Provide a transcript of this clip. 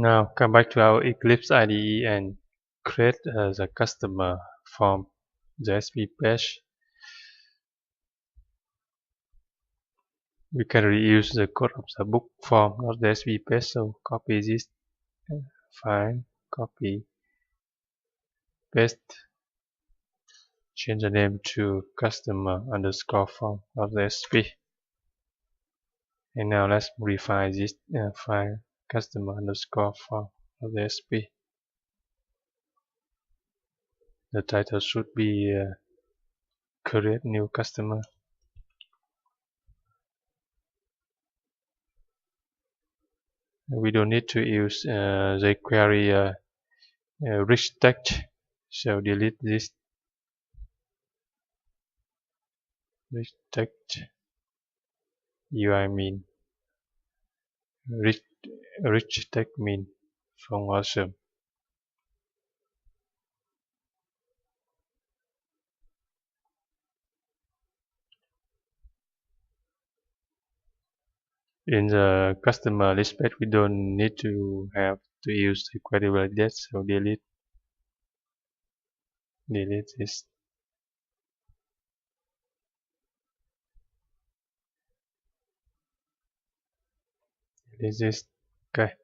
Now come back to our Eclipse IDE and create the customer form JSP page. We can reuse the code of the book form of the JSP page. So copy this file, copy, paste, change the name to customer underscore form of the JSP. And now let's modify this file customer underscore form of the JSP. The title should be create new customer. We don't need to use jQuery rich text, so delete this rich text UI mean rich text mean from awesome. In the customer list page, we don't need to have to use the query validate, so delete this. Delete this. Okay.